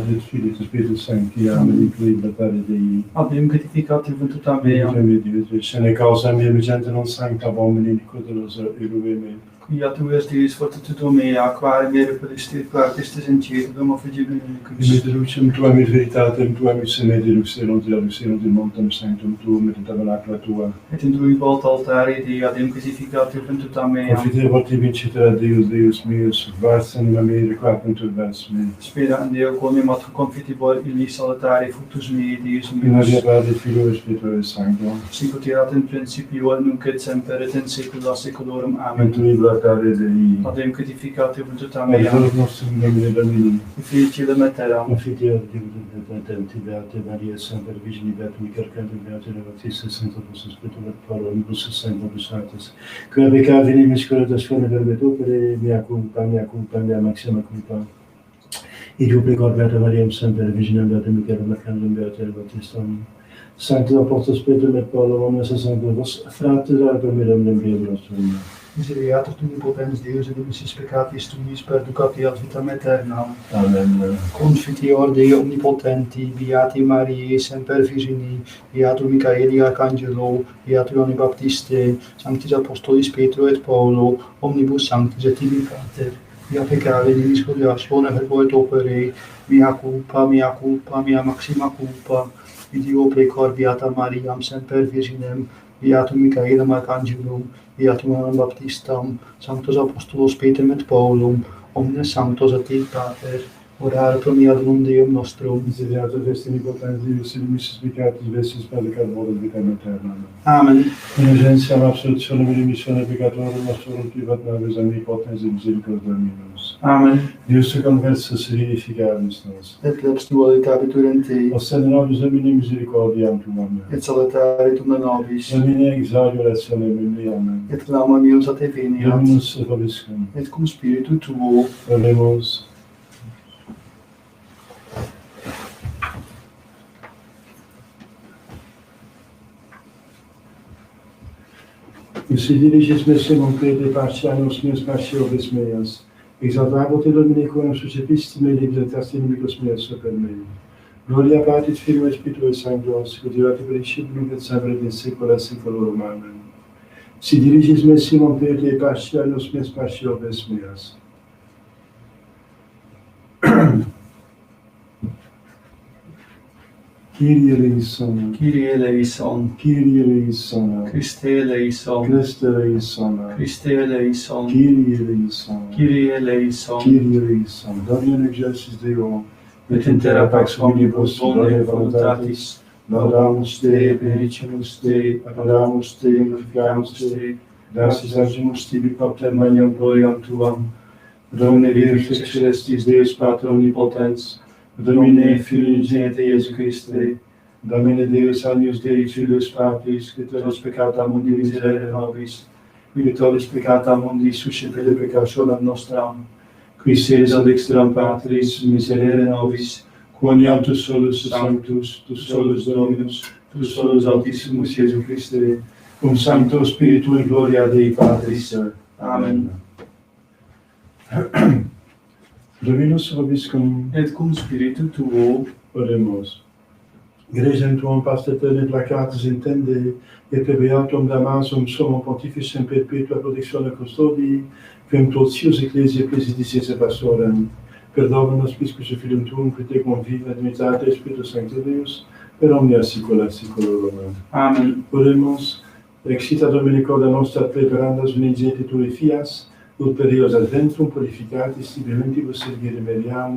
Del Figlio e Spirito Santo, amen, include Padre Dei. Abbiamo gratificato per tutta me. Se ne causa mia gente non sancta, uomini coderosa e ruveme. Ja, tu wirst dies vor tutto me, acquare mere per istit quaqueste sentite, domo fugibile In meterucem tuam et veritatem tuam et semederux erunt del montem sanctum tuum et tabernacula tua. Et in drui volta altari di adem crucificato per tutta me. Confidevor te vincitera Deus meus, vas anima mea requatum vers me. Spera in Deo quam mat confitibor illis altari fructus mei Deus In meus. alia Padre, Filio et Spiritus Sancto. Sicut erat in principio et nunc et semper et in saecula saeculorum. Amen. Padre Dei. Adem crucificato per tutta Et me. Deus nostrum Domine Domini. Filici lemetera. Confidevor te Beate Maria, Semper Virgini, Beatum Misercordiam, Beate Levatis, Sancta Vos Spiritus et Parolibus Sanctus Sanctus. Quia pecca venimis correctas fone verbet opere, mea culpa, mea maxima culpa. Et tu precor Beata Mariam, Semper Virginem, Beate Misercordiam, Beate Levatis. Sanctus Apostol Spiritus et Paulum, omnes Sanctus Vos, fratres, argomedam nembrium nostrum. Misereatur omnipotens Deus et dimissis peccatis tuis perducati ad vitam aeternam. Amen. Confiteor Dei omnipotenti, Beati Mariae, Semper Virgini, Beatum Michaeli Arcangelo, Beatum Ioanne Baptiste, Sanctis Apostolis Petro et Paulo, omnibus sanctis et tibi pater. Mea peccare dimis curias, bona verbo et opere, mea culpa, mea maxima culpa. Ideo precor Beata Mariam, Semper Virginem, Beatum Michaelem Arcangelum, Beatum Ioannem Baptistam, Sanctos Apostolos Petrem et Paulum, omnes sanctos et tibi pater, orare pro mea donum Deum nostrum. Misereatur est omnipotens Deus, et dimissis peccatis vestis peccator et vitam aeternam. Amen. Indulgentiam absolutionem et remissione peccatorum nostrum privat nobis omnipotens et misericordiam minus. Amen. Deus te conversus vivificaris nos. Et lex dualitabitur in te, Ostende nobis Domine misericordiam tuam. et salutaritum de nobis, Domine exaudior et solemne me. Amen. et clama meus a te veniat, Dominus vobiscum. et cum spiritu tuo. Oremos. Et si diriges Messie mon crede partianos meus partiobis meas, exaltabo te Domine quam suscepistime libertas inimicos meus super me. Gloria Patri et Filio et Spiritus Sanctus, quod erat in principio nunc et semper et in saecula saeculorum. Amen. Si diriges Messie mon crede partianos meus partiobis meas, Kyrie eleison, Kyrie eleison, Kyrie eleison, Christe eleison, Christe eleison, Christe eleison, Kyrie eleison, Kyrie eleison, Kyrie eleison. Domine in exercis Deo, et in terra pax omnibus bone voluntatis, laudamus Te, benedicimus Te, adoramus Te, glorificamus Te, gratias agimus Tibi propter magnam gloriam Tuam, Domine Deus ex celestis Deus Pater omnipotens, Domine Filii unigenitus Iesu Christe, Domine Deus agnus Dei Filius Patris, qui tollis peccata mundi miserere nobis, qui tollis peccata mundi suscipere peccationem nostram, qui sedes ad extrem Patris miserere nobis, quoniam tu solus sanctus, tu solus Dominus, tu solus Altissimus Iesu Christe, cum Sancto Spiritu in gloria Dei Patris. Amen. Dominus vobiscum, et cum spiritu tuo, oremus. Gregem tuam pastor et placatus intende, et per beatum Damasum summum pontificem perpetua protectione custodii, quem totius ecclesiae presidis esse pastorem, per Dominus Piscus et Filium Tuum, qui te convive ad unitate Spiritus Sancti Deus, per omnia saecula saeculorum. Amen. Oremus, exita Domine corda nostra preparandas unigente tui fias, ut per eos adventum purificatis tibi mentibus servire meriamo,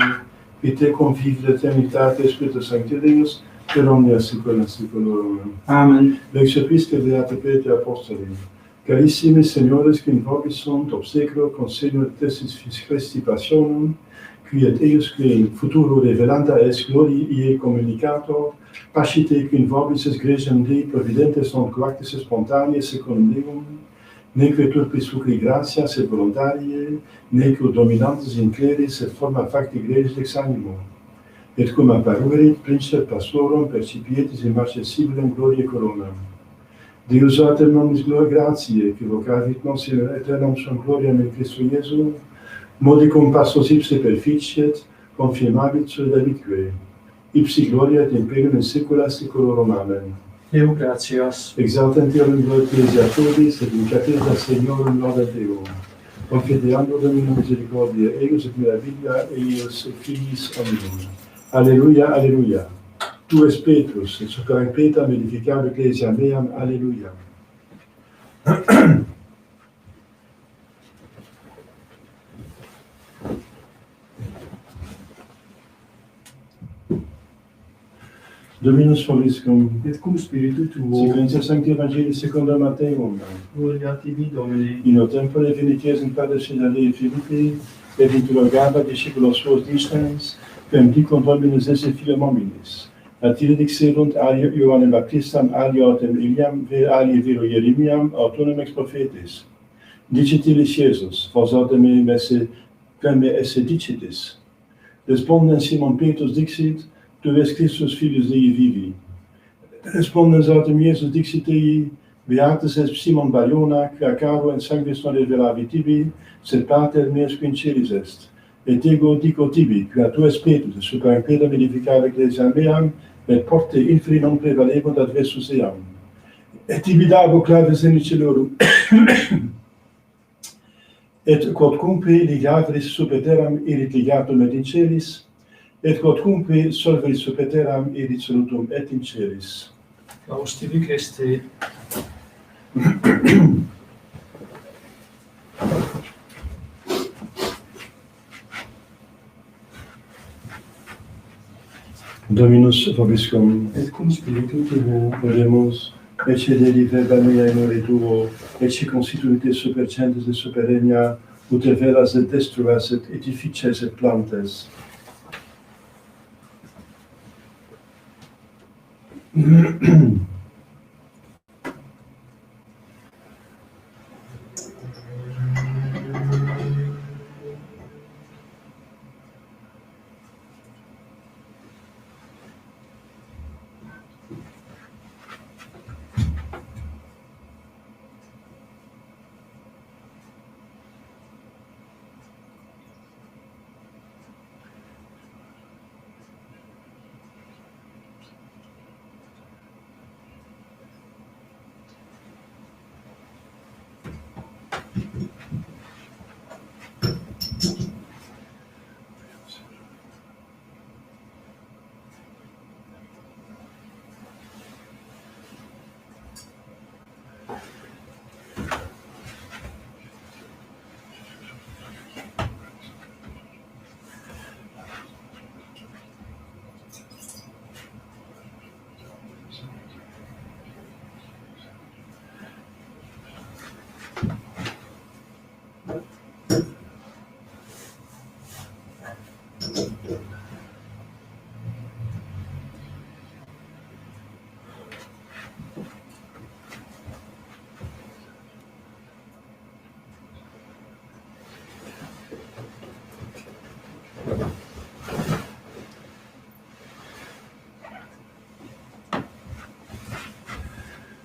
qui te convive l'eternitate Spiritus Sancti Deus, per omnia saecula saeculorum. Amen. Lex episque Beate Petri Apostoli, carissimi Seniores, qui in vobis sunt obsecro consignio tessis Christi passionum, qui et eius qui in futuro revelanda es gloriae communicator, pascite qui in vobis es gregem Dei providentes non coactis spontaneae secundum Deum, neque turpis fucri gratias et voluntarie, neque dominantes in cleris et forma facti gregis ex animo, et cum apparuerit Princeps Pastorum percipietis in marcessibilem gloriae coronam. Deus Pater nomis gloria gratiae, qui vocavit nos in aeternam suam gloriam in Christo Iesu, modicum pastos ipse perficiet, confirmabit sua Davidque. Ipsi gloria et imperium in saecula saeculorum. Amen. Deo gratias. Exaltem Deum in gloria ecclesia Tuis, et in cathedra Seignorum lauda Deo. Confideando Domino misericordia, eius et meraviglia, eius et filis omnium. Alleluia, alleluia. Tu es Petrus, et super petam edificam ecclesiam meam. Alleluia. Dominus vobiscum, Et cum spiritu tuo, sequentia Sancti Evangelii secundum Matteum. gloria tibi Domine. In tempore vinities in Padre Sinalei Philippi, et interrogava discipulos suos distans, quem dicum Dominus esse filium hominis. Atire dixerunt alia Ioannem Baptistam, alia autem Eliam, alia vero Jeremiam, autonome ex prophetis. Dicit illis Iesus, vos autem eum esse, quem esse dicitis. Respondens Simon Petrus dixit, tu es Christus filius Dei vivi. Respondens autem Iesus dixit ei, beatus est Simon Bariona, quia caro in sanguis non revelavit tibi, sed Pater meus qui in celis est. Et ego dico tibi, quia tu es Petrus, et super pedam edificare ecclesiam meam, et porte inferi non prevalebunt adversus eam. Et tibi dabo claves in celorum. Et quodcumque ligaveris super terram erit ligatum et in celis, et quodcumque solveris super terram erit solutum et in celis. Laus tibi Christe. Dominus vobiscum, Et cum spiritu tuo, oremus, ecce Dei verba mea in ore tuo, ecce constituite super centes et super regna, ut velas et destruas et edifices et plantes.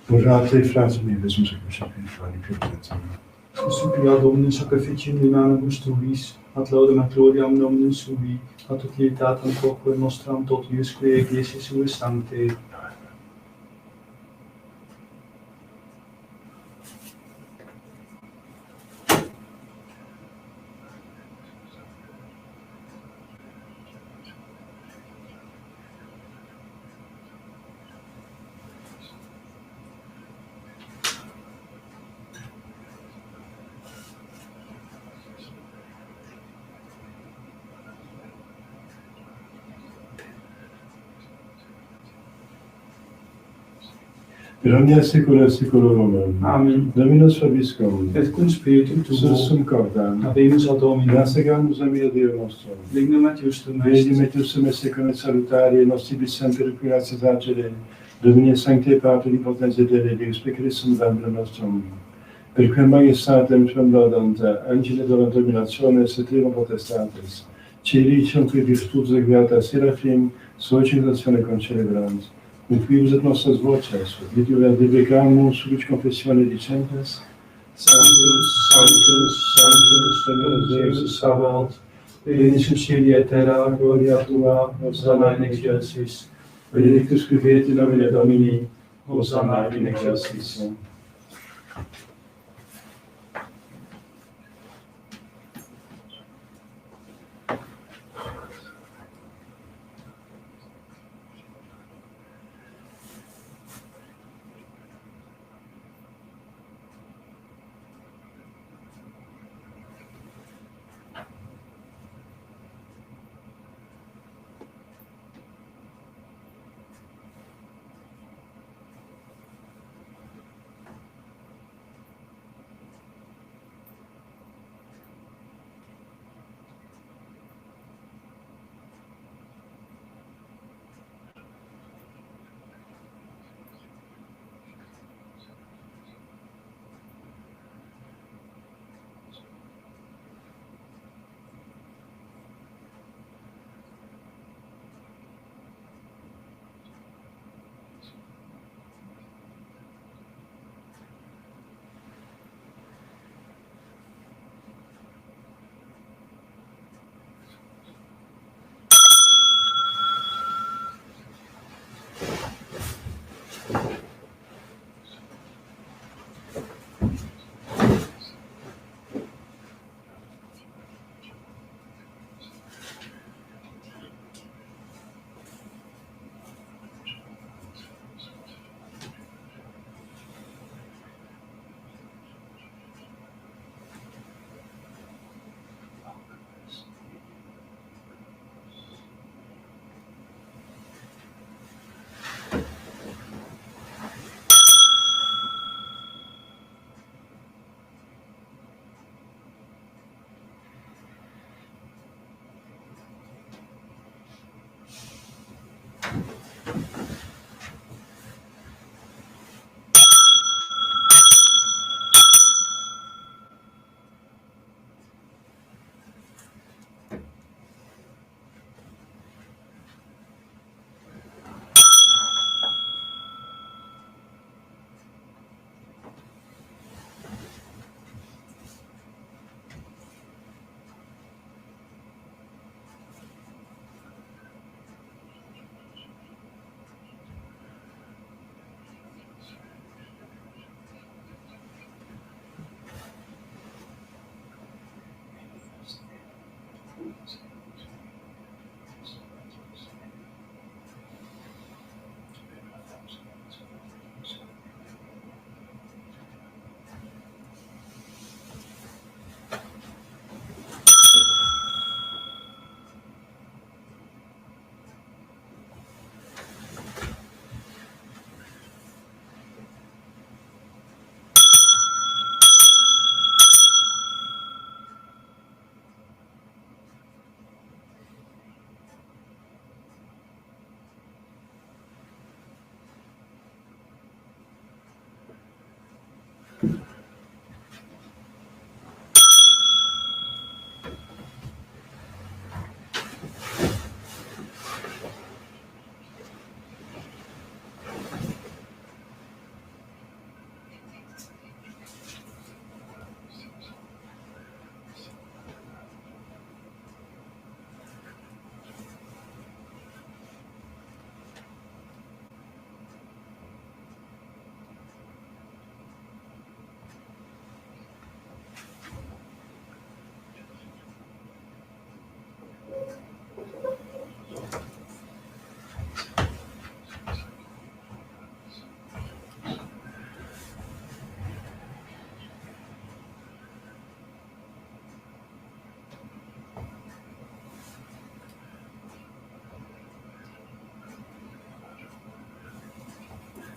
Možná ty fráze mi vezmu se všechny fány pětnice. Suplia Dominus ac efficiem limanibus tuis, at laudem et gloriam Dominus sui, at utilitatem quoque nostram totiusque ecclesiae sue sancte. Domine secula seculorum. Amen. Dominus vobiscum. Et cum spiritu tuo, Sursum cordam. habemus ad Domino, Grasegamus a mio Dio nostro. lignum et justum Vedi est, metus esse con salutari, nostri semper requiratio agere. Domine sancte Patri potens Dei, Deus peccarisum vendre nostrum. Per quem majestatem tuam laudanta, angele della dominationes et trium potestates. Celicium qui virtudes equiata seraphim, societatione concelebrant. Confius et nostras voces, videre debecamus, luc confessione dicentes, Sanctus, Sanctus, Sanctus, Dominus Deus Sabaoth, benedictus cieli et terra, gloria tua, hosanna in excelsis. benedictus qui viet in nomine Domini, hosanna in excelsis.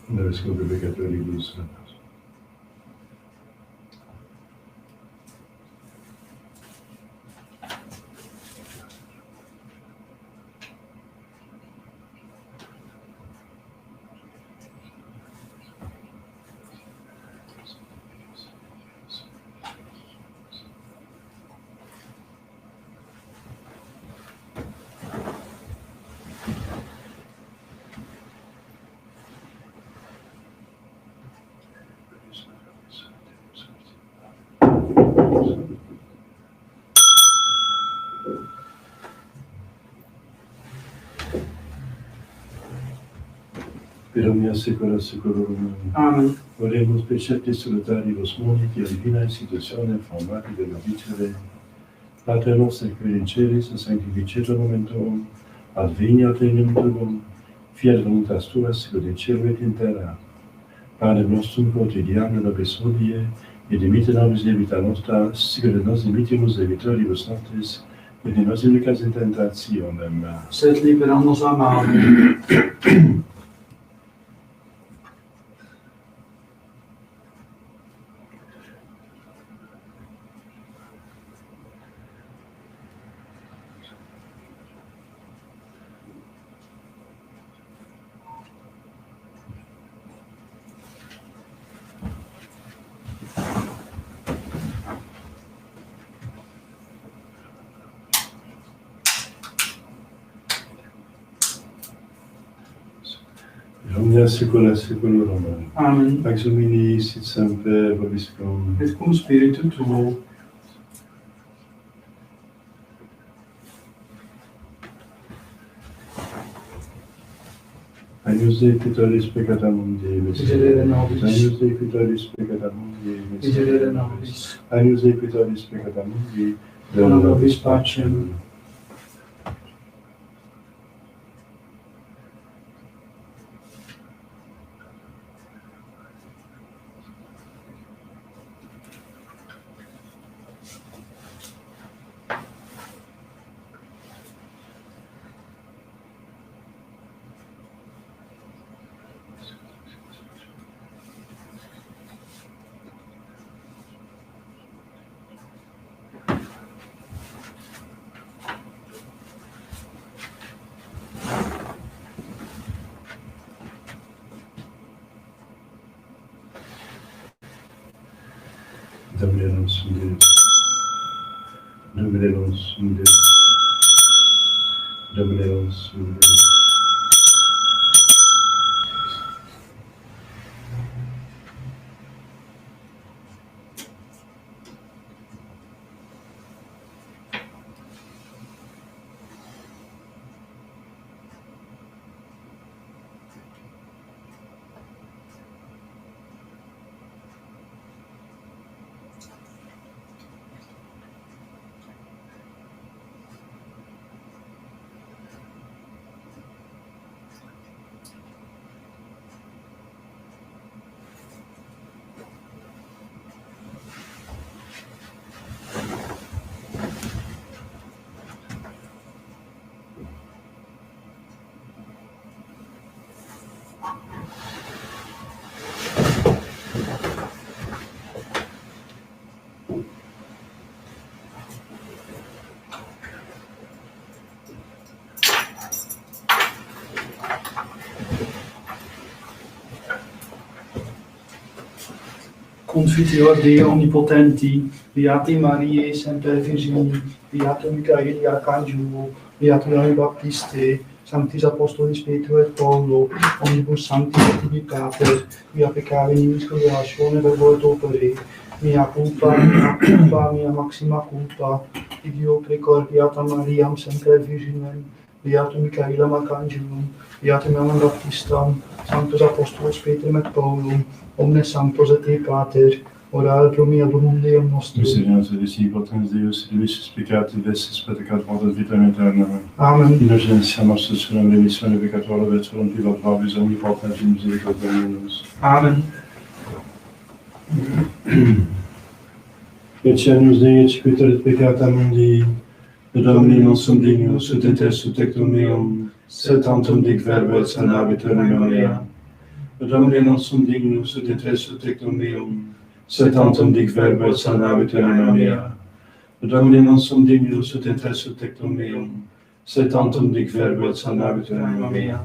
Nebeského peccatoribus. Per omnia secula seculorum. Amen. Oremus preceptis salutaribus mundi, tia divina institutione formati de nobicere. Pater nostre qui in celis, sanctificetur nomen tuum, adveniat regnum tuum, fiat voluntas tua sicut in cielo et in terra. Panem nostrum quotidianum nobis hodie, et dimitte nobis debita nostra, sicut et nos dimittimus debitoribus nostris, et ne nos inducas in tentationem, Sed libera nos a malo. per omnia secula seculorum. Amen. Pax Domini sit semper vobiscum. Et cum spiritu tuo. Agnus Dei pectoris peccata mundi, Miserere nobis. Agnus Dei pectoris peccata mundi, Miserere nobis. Agnus Dei pectoris peccata mundi, Dona nobis pacem. Domine sum Deus. Domine sum Deus. Domine sum Deus. Confiteor Dei Omnipotenti, Beati Mariae Semper Virgini, Beato Michaeli Arcangelo, Beato Ioanne Baptiste, Sanctis Apostolis Petro et Paulo, omnibus sancti et tibi Pater, via peccare nimis congregatione verbo et opere, mea culpa, mea maxima culpa, Dio precor Beata Mariam Semper Virginem, Beatum Michaelam Arcangelum, Beatum Ioannem Baptistam, Sanctus Apostolos Petrum et Paulum, omnes sanctos et te Pater, ora pro mea domum Deum nostrum. Misericors Dei potens Deus, divisis peccati vestis peccat modos vitam aeternam. Amen. Innocentia nostra suram remissione peccatorum et suram pivat vobis omnipotens in misericordia Dominus. Amen. Et agnus Dei executor et peccata mundi, et Domini non sum dignus ut entes sub tectum meum, sed tantum dic verbo et sanabitur anima mea. Domine nostrum dignus ut etres tectum meum, sed tantum dic verbo et salvavit anima mea. Domine nostrum dignus ut etres tectum meum, sed tantum dic verbo et salvavit anima mea.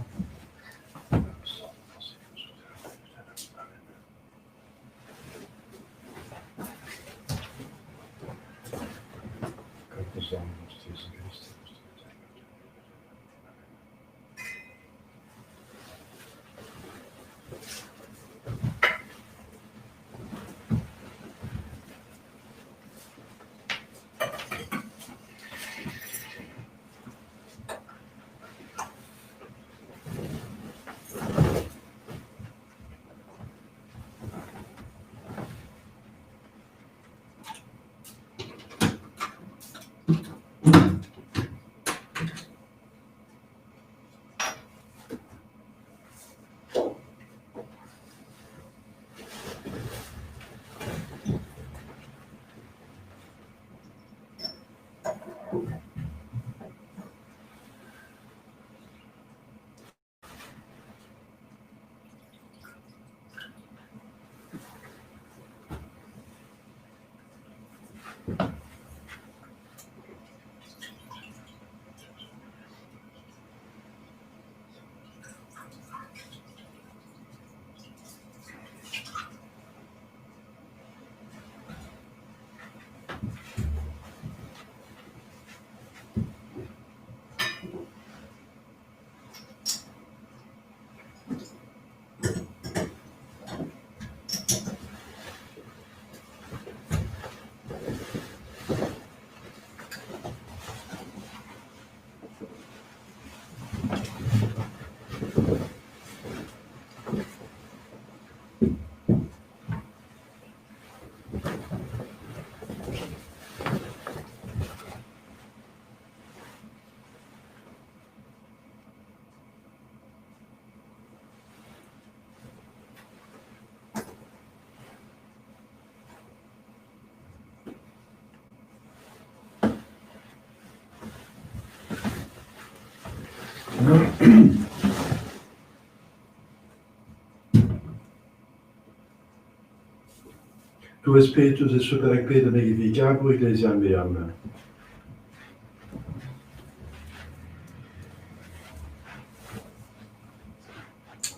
Tu Spiritus et super equita negificabur ecclesiam meam.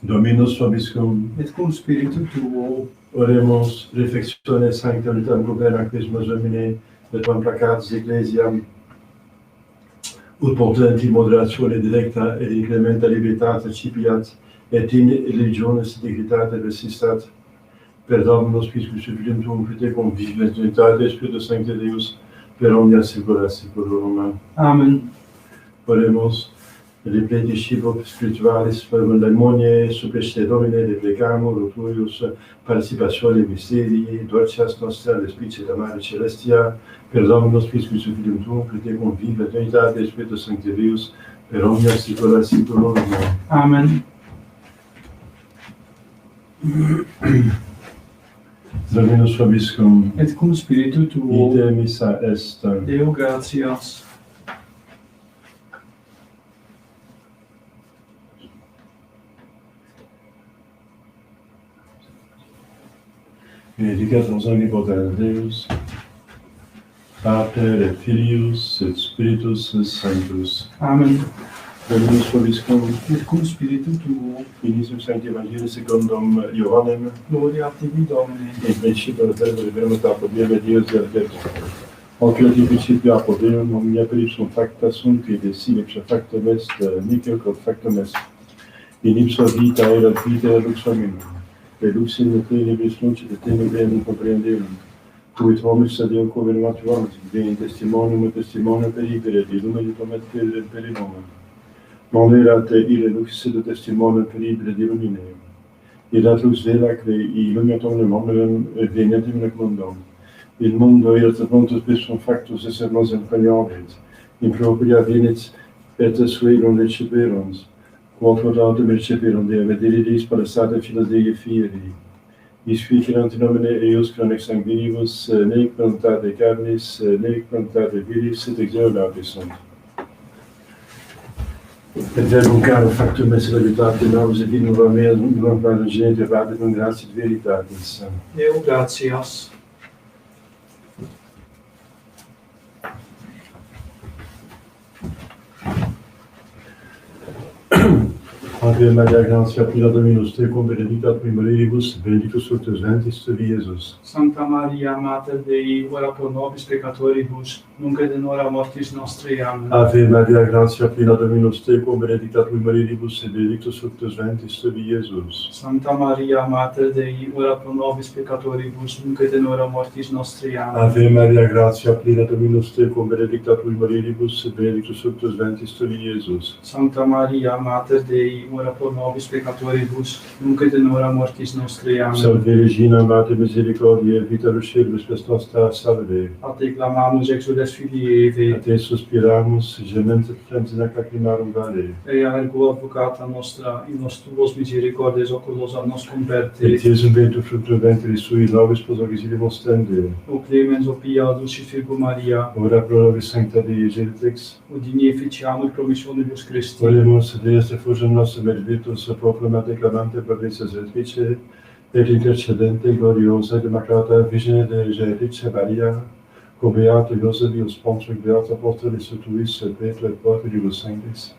Dominus vobiscum. Et cum spiritu tuo. Oremus reflexione sancta vitam gubernacrismus Domine, et quam placatis ecclesiam, ut potenti moderatione directa et incrementa libertate cipiat, et in religiones dignitate resistat, per Dominus Piscus Filium Tuum, qui tecum vives unitate Spiritus Sancti Deus, per omnia saecula saeculorum. Amen. Oremus, repleti scibo spiritualis, per daimonie, supeste Domine, deprecamur, ut tuius participatione mysterii, dolcias nostra, respice da Mare Celestia, per Dominus Piscus Filium Tuum, qui tecum vives unitate Spiritus Sancti Deus, per omnia saecula saeculorum. Amen. Dominus vobiscum. Et cum spiritu tuo. Ite missa est. Deo gratias. Benedicatus omnipotens Deus, Pater et Filius et Spiritus Sanctus. Amen. Dominus vobiscum. Et cum spiritu tuo. Finisum Sancti Evangelii secundum Ioannem. Gloria a tibi, Domine. In principio et verbo liberum apo Deo Deus et Verbo. Hoc in principio apo Deum, omnia per ipsum facta sunt, et sin ipsa factum est, nihil quod factum est. In ipsa vita erat vita lux hominum. Et lux in tenebris lucet et tenebrae non comprehenderum. Tuit homus ad Deo covenant, Dei testimonium et testimonium peribere, et illuminatum et per nomum. Non erat ille lux sed testimonium peribere de illumine. Erat lux veraque illuminatum omnium venientum nec mundum. Il mundo erat prontus persum factus esser nos impelliavit. In propria venit et suelum receperunt. Quod autem receperunt Deum et diridis palestate filas Dei fieri. Isficerant in nomine eiusque ex sanguinibus, nec plantate carnis, nec plantate viris, et exeulatis sunt. Het verbum caro factum est salutatem nos et nova mea nunc progenitor Patris et gratias et veritatis. Deo gratias. Ave Maria, gratia plena Dominus tecum, benedicta tui mulieribus, benedictus fructus ventris tui, Iesus. Sancta Maria, Mater Dei, ora pro nobis peccatoribus, nunc et in hora mortis nostrae. Amen. Ave Maria, gratia plena Dominus tecum, benedicta tui mulieribus, et benedictus fructus ventris tui, Iesus. Sancta Maria, Mater Dei, ora pro nobis peccatoribus, nunc et in hora mortis nostrae. Amen. Ave Maria, gratia plena Dominus tecum, benedicta tui mulieribus, et benedictus fructus ventris tui, Iesus. Sancta Maria, Mater Dei, ora pro nobis peccatoribus, nunc et in hora mortis nostrae. Amen. Salve Regina, Mater misericordiae, vita lucidibus spes nostra, salve. A te clamamus exudes Filii Eve, A te suspiramus, gemens et frems in ac lacrimarum vale. ea ergo advocata nostra, in nos tuos misericordes oculos a nos converte. Et Iesum benedictus fructus ventris sui, nobis post exilium stende. O clemens, o pia, dulcis Virgo Maria, Ora pro nobis sancta Dei Gentrix, o digni efficiamur promissionibus Christi. oremus Deus effulgem nostrum et virtus proclamate declamante progressus Beatrice, et intercedente gloriosa et immaculata Virgine de Gentrix Maria, cum beato Iosebius Pontius, beato apostolis tuis, et Petro et Porphyrius sanctis,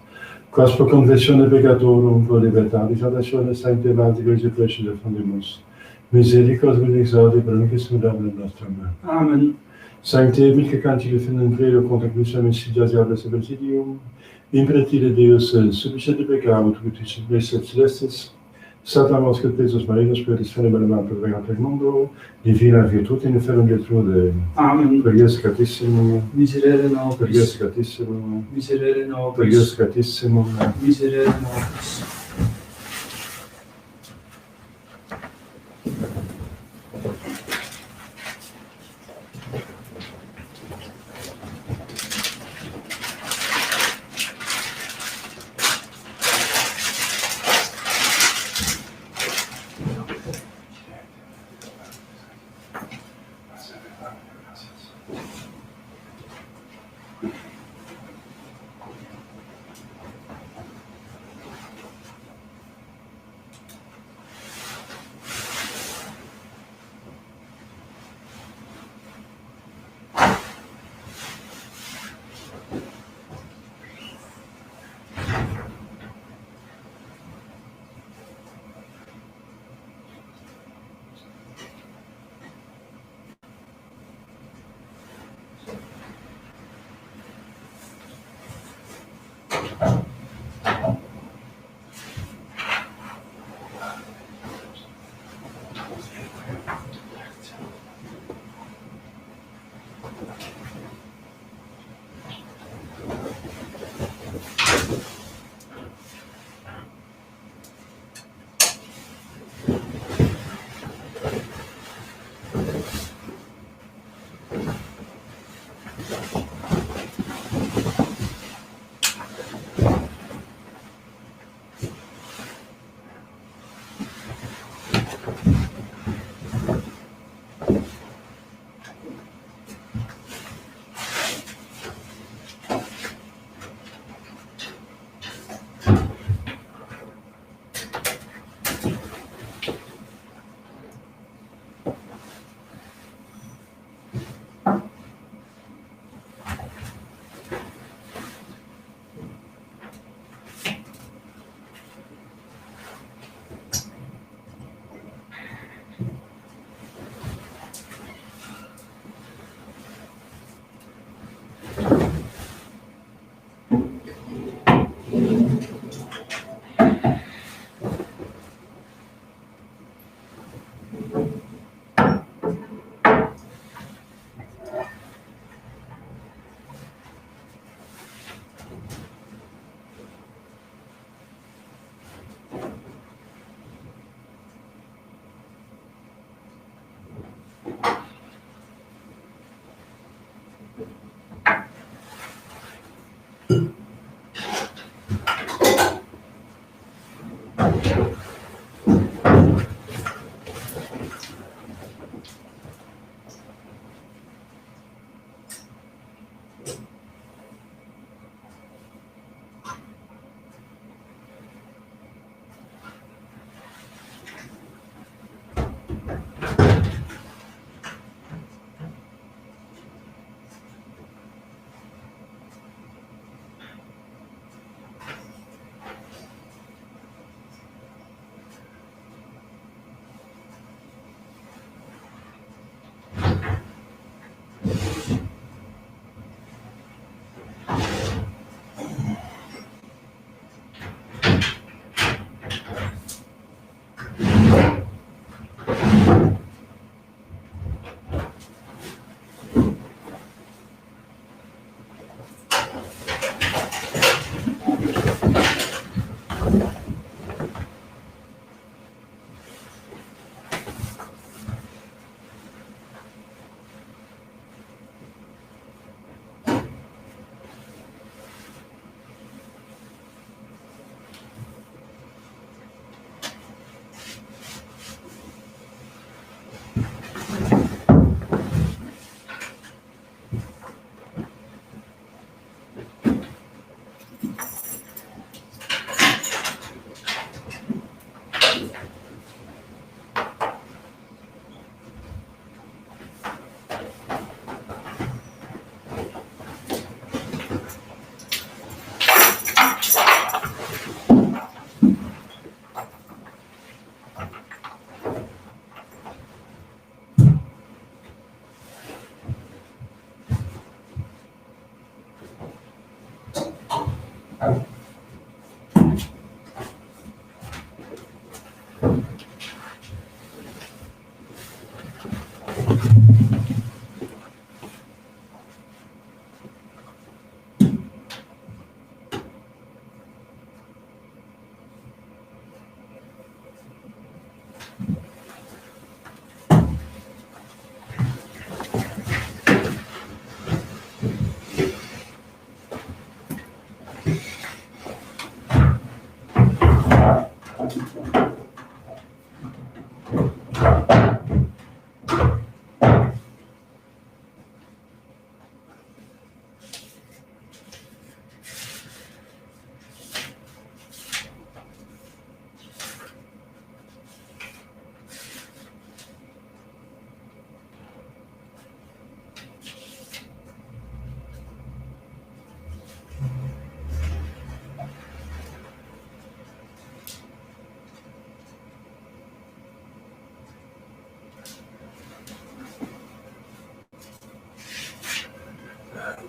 quas pro confessione peccatorum, pro libertatis adatione sancte evangelis et precious fundimus, misericors benedicti pro nunc in nostrum. Amen. Sancte mihi cantici finem credo contra crucem insidias diables eversidium, impretire Deus sufficiente peccamus tutis et celestis, Satanos que pesos marinos spiritus fenomenam pervegat per mundo, divina virtute in inferum detrude. Amen. Per Ies Catissimo, Miserere per Ies nobis, Catissimo, miserere per Ies nobis, Catissimo. miserere nobis.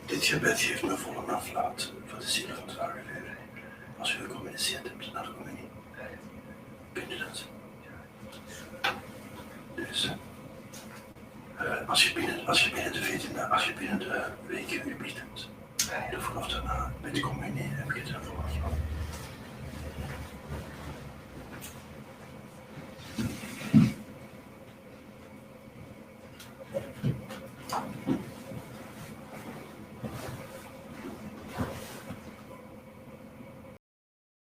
Dit gebed geeft me volle aflaat voor de zielen van de geleden. Als u gecommuniceerd hebt naar de communie, kunt u dat. Dus als je binnen de 14, als je binnen de week gebied hebt, de vanaf daarna met de communie heb je het er volle aflaat.